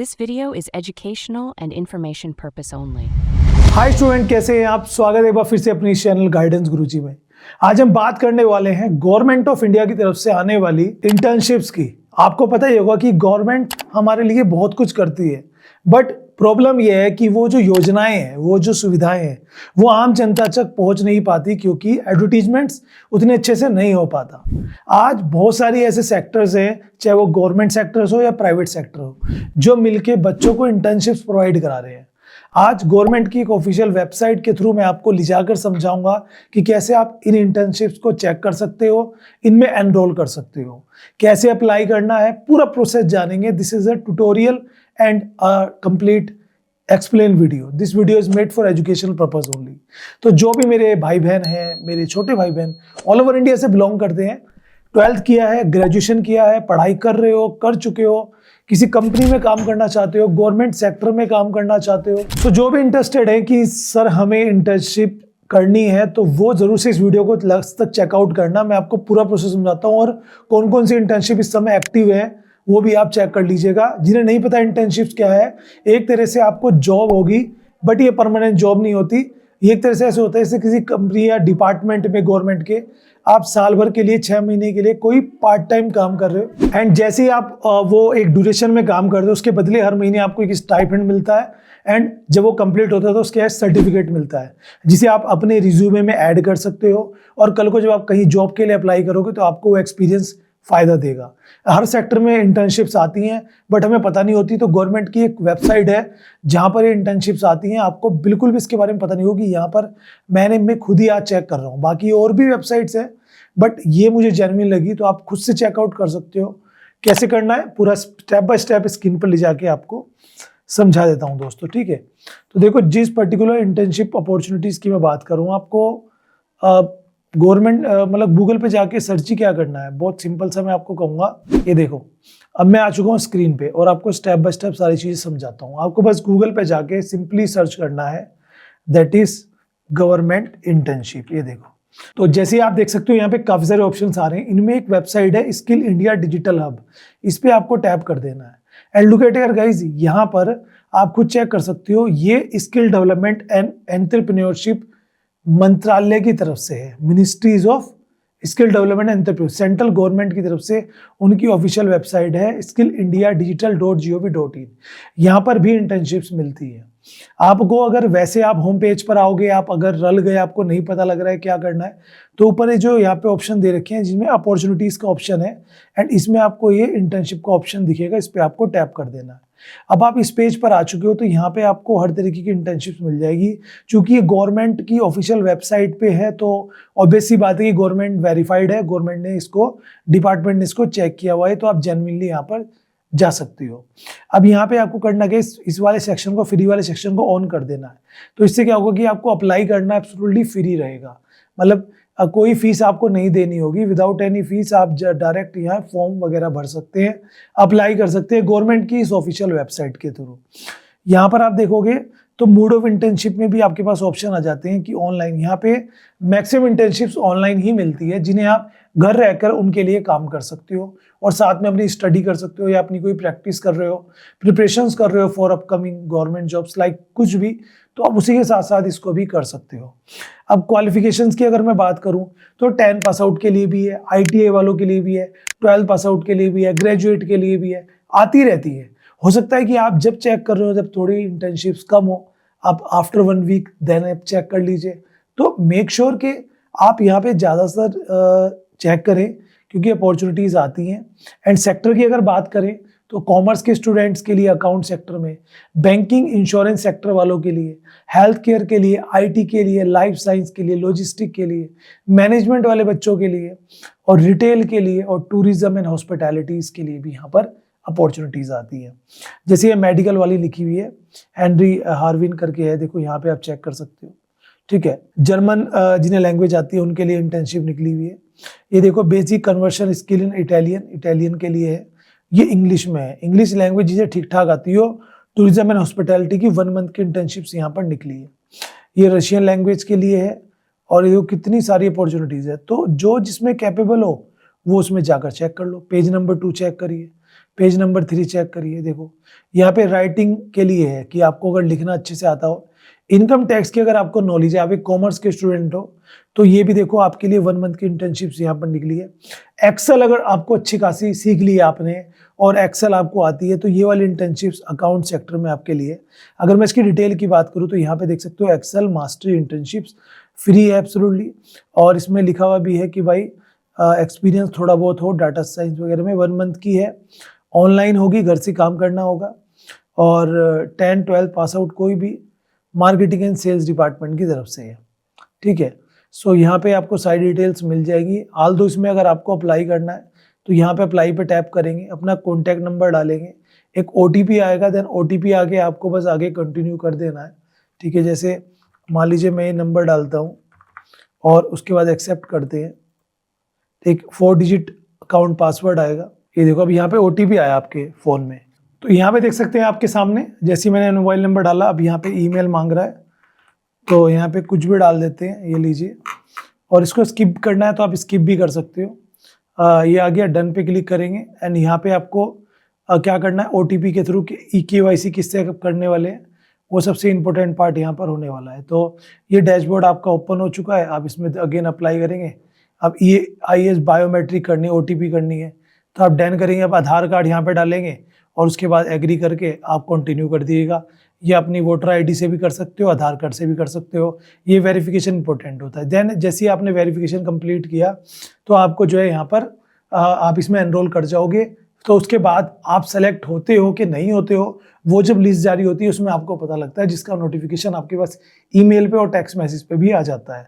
This video is educational and information purpose only. Hi student, कैसे हैं आप? स्वागत है एक बार फिर से अपनी चैनल गाइडेंस गुरुजी में। आज हम बात करने वाले हैं गवर्नमेंट ऑफ इंडिया की तरफ से आने वाली इंटर्नशिप्स की। आपको पता ही होगा कि गवर्नमेंट हमारे लिए बहुत कुछ करती है, बट प्रॉब्लम यह है कि वो जो योजनाएं हैं, वो जो सुविधाएं हैं, वो आम जनता तक पहुंच नहीं पाती क्योंकि एडवर्टीजमेंट्स उतने अच्छे से नहीं हो पाता। आज बहुत सारी ऐसे सेक्टर्स हैं, चाहे वो गवर्नमेंट सेक्टर्स हो या प्राइवेट सेक्टर हो, जो मिलके बच्चों को इंटर्नशिप्स प्रोवाइड करा रहे हैं। आज गवर्नमेंट की एक ऑफिशियल वेबसाइट के थ्रू मैं आपको ले जाकर समझाऊंगा कि कैसे आप इन इंटर्नशिप्स को चेक कर सकते हो, इनमें एनरोल कर सकते हो, कैसे अप्लाई करना है, पूरा प्रोसेस जानेंगे। This is a tutorial and a complete explain video. This video is made for educational purpose only. तो जो भी मेरे भाई बहन हैं, मेरे छोटे भाई बहन ऑल ओवर इंडिया से बिलोंग करते हैं, 12th किया है, ग्रेजुएशन किया है, पढ़ाई कर रहे हो, कर चुके हो, किसी कंपनी में काम करना चाहते हो, गवर्नमेंट सेक्टर में काम करना चाहते हो, तो जो भी इंटरेस्टेड है कि सर हमें इंटर्नशिप करनी है, तो वो जरूर से इस वीडियो को लास्ट तक चेकआउट करना। मैं आपको पूरा प्रोसेस समझाता हूँ और कौन कौन सी इंटर्नशिप इस समय एक्टिव है वो भी आप चेक कर लीजिएगा। जिन्हें नहीं पता इंटर्नशिप्स क्या है, एक तरह से आपको जॉब होगी, बट ये परमानेंट जॉब नहीं होती। ये एक तरह से ऐसे होता है जैसे किसी कंपनी या डिपार्टमेंट में गवर्नमेंट के आप साल भर के लिए 6 महीने के लिए कोई पार्ट टाइम काम कर रहे हो, एंड जैसे ही आप वो एक ड्यूरेशन में काम कर रहे हो, उसके बदले हर महीने आपको एक स्टाइपेंड मिलता है, एंड जब वो कंप्लीट होता है तो उसके सर्टिफिकेट मिलता है, जिसे आप अपने रिज्यूमे में ऐड कर सकते हो। और कल को जब आप कहीं जॉब के लिए अप्लाई करोगे तो आपको वो एक्सपीरियंस फायदा देगा। हर सेक्टर में इंटर्नशिप्स आती हैं, बट हमें पता नहीं होती। तो गवर्नमेंट की एक वेबसाइट है जहां पर ये इंटर्नशिप्स आती हैं, आपको बिल्कुल भी इसके बारे में पता नहीं होगी। यहाँ पर मैं खुद ही आज चेक कर रहा हूँ, बाकी और भी वेबसाइट्स हैं, बट ये मुझे जेन्युइन लगी, तो आप खुद से चेकआउट कर सकते हो। कैसे करना है पूरा स्टेप बाय स्टेप स्क्रीन पर ले जाके आपको समझा देता हूँ दोस्तों, ठीक है। तो देखो, जिस पर्टिकुलर इंटर्नशिप अपॉर्चुनिटीज की मैं बात करूँ, आपको गवर्नमेंट मतलब गूगल पे जाके सर्च ही क्या करना है, बहुत सिंपल सा मैं आपको कहूँगा। ये देखो, अब मैं आ चुका हूँ स्क्रीन पे और आपको स्टेप बाय स्टेप सारी चीज़ें समझाता हूँ। आपको बस गूगल पे जाके सिंपली सर्च करना है, दैट इज गवर्नमेंट इंटर्नशिप। ये देखो, तो जैसे आप देख सकते हो यहाँ पे काफ़ी सारे ऑप्शंस आ रहे हैं। इनमें एक वेबसाइट है स्किल इंडिया डिजिटल हब, इस पर आपको टैप कर देना है। And look at here guys, यहाँ पर आप खुद चेक कर सकते हो, ये स्किल डेवलपमेंट एंड एंटरप्रेन्योरशिप मंत्रालय की तरफ से है, ministries of skill development and entrepreneurship, central government की तरफ से उनकी ऑफिशियल वेबसाइट है skillindiadigital.gov.in। यहाँ पर भी इंटर्नशिप्स मिलती है आपको। अगर वैसे आप होम पेज पर आओगे, आप अगर रल गए, आपको नहीं पता लग रहा है क्या करना है, तो ऊपर जो यहाँ पे ऑप्शन दे रखे हैं जिसमें अपॉर्चुनिटीज का ऑप्शन है, एंड इसमें आपको ये इंटर्नशिप का ऑप्शन दिखेगा, इस पर आपको टैप कर देना है। अब आप इस पेज पर आ चुके हो, तो यहाँ पे आपको हर तरीके की इंटर्नशिप्स मिल जाएगी। चूंकि ये गवर्नमेंट की ऑफिशियल वेबसाइट पे है, तो ऑब्वियस सी बात है कि गवर्नमेंट वेरीफाइड है, गवर्नमेंट ने इसको, डिपार्टमेंट ने इसको चेक किया हुआ है, तो आप जेन्युइनली यहाँ पर जा सकती हो। अब यहाँ पे आपको करना क्या, इस वाले सेक्शन को, फ्री वाले सेक्शन को ऑन कर देना है। तो इससे क्या होगा कि आपको अप्लाई करना एब्सोल्युटली फ्री रहेगा, मतलब कोई फीस आपको नहीं देनी होगी। विदाउट एनी फीस आप डायरेक्ट यहाँ फॉर्म वगैरह भर सकते हैं, अप्लाई कर सकते हैं गवर्नमेंट की इस ऑफिशियल वेबसाइट के थ्रू। यहाँ पर आप देखोगे तो मोड ऑफ इंटर्नशिप में भी आपके पास ऑप्शन आ जाते हैं कि ऑनलाइन। यहाँ पे मैक्सिमम इंटर्नशिप्स ऑनलाइन ही मिलती है, जिन्हें आप घर रहकर उनके लिए काम कर सकते हो और साथ में अपनी स्टडी कर सकते हो, या अपनी कोई प्रैक्टिस कर रहे हो, प्रिपरेशंस कर रहे हो for upcoming government jobs, like कुछ भी, तो आप उसी के साथ साथ इसको भी कर सकते हो। अब क्वालिफिकेशंस की अगर मैं बात करूं, तो 10 पास आउट के लिए भी है, ITI वालों के लिए भी है, 12 पास आउट के लिए भी है, ग्रेजुएट के लिए भी है, आती रहती है। हो सकता है कि आप जब चेक कर रहे हो, जब थोड़ी इंटर्नशिप्स कम हो, आप आफ्टर 1 वीक देन आप चेक कर लीजिए। तो मेक श्योर कि आप यहाँ पे ज़्यादातर चेक करें, क्योंकि अपॉर्चुनिटीज़ आती हैं। एंड सेक्टर की अगर बात करें, तो कॉमर्स के स्टूडेंट्स के लिए अकाउंट सेक्टर में, बैंकिंग इंश्योरेंस सेक्टर वालों के लिए, हेल्थ केयर के लिए, IT के लिए, लाइफ साइंस के लिए, लॉजिस्टिक के लिए, मैनेजमेंट वाले बच्चों के लिए, और रिटेल के लिए, और टूरिज्म एंड हॉस्पिटैलिटीज़ के लिए भी यहाँ पर अपॉर्चुनिटीज़ आती है। जैसे ये मेडिकल वाली लिखी हुई है, हेनरी हार्विन करके है, देखो यहाँ पे आप चेक कर सकते हो, ठीक है। जर्मन जिन्हें लैंग्वेज आती है उनके लिए इंटर्नशिप निकली हुई है। ये देखो, basic conversion skill in Italian के लिए है। ये इंग्लिश में है, इंग्लिश लैंग्वेज जिसे ठीक ठाक आती हो, टूरिज्म एंड हॉस्पिटैलिटी की 1 मंथ की इंटर्नशिप्स यहाँ पर निकली है। ये रशियन लैंग्वेज के लिए है, और ये कितनी सारी अपॉर्चुनिटीज़ है। तो जो जिसमें कैपेबल हो वो उसमें जाकर चेक कर लो। पेज नंबर 2 चेक करिए, पेज नंबर 3 चेक करिए, देखो यहाँ पे राइटिंग के लिए है कि आपको अगर लिखना अच्छे से आता हो, इनकम टैक्स की अगर आपको नॉलेज है, आप एक कॉमर्स के स्टूडेंट हो तो ये भी देखो आपके लिए 1 मंथ की इंटर्नशिप्स यहाँ पर निकली है। एक्सेल अगर आपको अच्छी खासी सीख ली है आपने और एक्सेल आपको आती है तो ये वाली इंटर्नशिप्स अकाउंट सेक्टर में आपके लिए। अगर मैं इसकी डिटेल की बात करूँ तो यहाँ पे देख सकते हो एक्सेल मास्टरी इंटर्नशिप्स फ्री है एब्सोल्युटली, और इसमें लिखा हुआ भी है कि भाई एक्सपीरियंस थोड़ा बहुत हो डाटा साइंस वगैरह में, 1 मंथ की है, ऑनलाइन होगी, घर से काम करना होगा, और 10-12 पास आउट कोई भी मार्केटिंग एंड सेल्स डिपार्टमेंट की तरफ से है। ठीक है, सो यहाँ पे आपको सारी डिटेल्स मिल जाएगी। आल दो इसमें अगर आपको अप्लाई करना है तो यहाँ पे अप्लाई पे टैप करेंगे, अपना कॉन्टैक्ट नंबर डालेंगे, एक OTP आएगा, देन OTP आके आपको बस आगे कंटिन्यू कर देना है। ठीक है, जैसे मान लीजिए मैं ये नंबर डालता हूँ और उसके बाद एक्सेप्ट करते हैं, एक 4 डिजिट अकाउंट पासवर्ड आएगा। ये देखो अब यहाँ पे OTP आया आपके फ़ोन में, तो यहाँ पे देख सकते हैं आपके सामने, जैसे ही मैंने मोबाइल नंबर डाला अब यहाँ पे ईमेल मांग रहा है, तो यहाँ पे कुछ भी डाल देते हैं, ये लीजिए, और इसको स्किप करना है तो आप स्किप भी कर सकते हो। ये आ गया, डन पे क्लिक करेंगे एंड यहाँ पे आपको क्या करना है, OTP के थ्रू KYC किससे करने वाले हैं, वो सबसे इम्पोर्टेंट पार्ट यहाँ पर होने वाला है। तो ये डैशबोर्ड आपका ओपन हो चुका है, आप इसमें अगेन अप्लाई करेंगे। अब ये IAS बायोमेट्रिक करनी है, OTP करनी है, तो आप डन करेंगे, अब आधार कार्ड यहाँ पे डालेंगे और उसके बाद एग्री करके आप कंटिन्यू कर दीजिएगा। ये अपनी वोटर ID से भी कर सकते हो, आधार कार्ड से भी कर सकते हो, ये वेरिफिकेशन इंपॉर्टेंट होता है। देन जैसे ही आपने वेरिफिकेशन कंप्लीट किया तो आपको जो है यहाँ पर आप इसमें एनरोल कर जाओगे। तो उसके बाद आप सेलेक्ट होते हो कि नहीं होते हो, वो जब लिस्ट जारी होती है उसमें आपको पता लगता है, जिसका नोटिफिकेशन आपके पास ईमेल पे और टेक्स्ट मैसेज पे भी आ जाता है।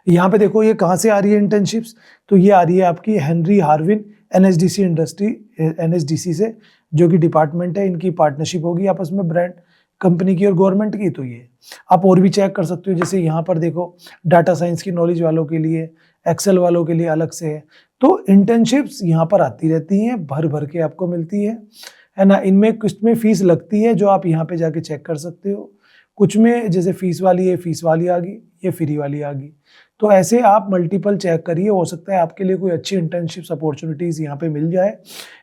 यहाँ पे देखो ये कहाँ से आ रही है इंटर्नशिप्स, तो ये आ रही है आपकी Henry Harvin NSDC industry NSDC से, जो कि डिपार्टमेंट है, इनकी पार्टनरशिप होगी आपस में ब्रांड कंपनी की और गवर्नमेंट की। तो ये आप और भी चेक कर सकते हो, जैसे यहाँ पर देखो डाटा साइंस की नॉलेज वालों के लिए, एक्सेल वालों के लिए अलग से है। तो इंटर्नशिप्स यहाँ पर आती रहती हैं, भर भर के आपको मिलती है ना। इनमें कुछ में फीस लगती है जो आप यहाँ पे जाके चेक कर सकते हो, कुछ में जैसे फीस वाली है, फीस वाली आ गई, ये फ्री वाली आ गई। तो ऐसे आप मल्टीपल चेक करिए, हो सकता है आपके लिए कोई अच्छी इंटर्नशिप्स अपॉर्चुनिटीज़ यहाँ पे मिल जाए।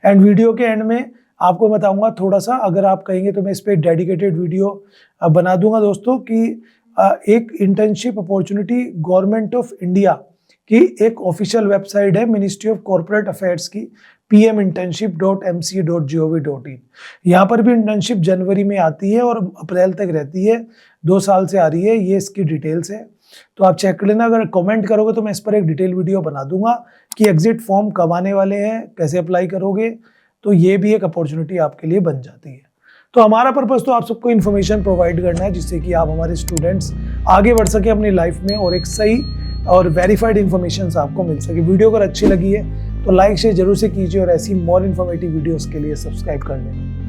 एंड वीडियो के एंड में आपको बताऊंगा थोड़ा सा, अगर आप कहेंगे तो मैं इस पर डेडिकेटेड वीडियो बना दूंगा दोस्तों, कि एक internship opportunity government of India की एक ऑफिशियल वेबसाइट है मिनिस्ट्री ऑफ कॉर्पोरेट अफेयर्स की, pminternship.mca.gov.in। यहाँ पर भी इंटर्नशिप जनवरी में आती है और अप्रैल तक रहती है, 2 साल से आ रही है, ये इसकी डिटेल्स है, तो आप चेक कर लेना। अगर कमेंट करोगे तो मैं इस पर एक डिटेल वीडियो बना दूंगा कि एग्जिट फॉर्म कब आने वाले हैं, कैसे अप्लाई करोगे, तो ये भी एक अपॉर्चुनिटी आपके लिए बन जाती है। तो हमारा पर्पस तो आप सबको इन्फॉर्मेशन प्रोवाइड करना है, जिससे कि आप हमारे स्टूडेंट्स आगे बढ़ सके अपनी लाइफ में और एक सही और वेरीफाइड इन्फॉर्मेशन आपको मिल सके। वीडियो अगर अच्छी लगी है तो लाइक शेयर जरूर से कीजिए और ऐसी मोर इन्फॉर्मेटिव वीडियोस के लिए सब्सक्राइब कर लेना।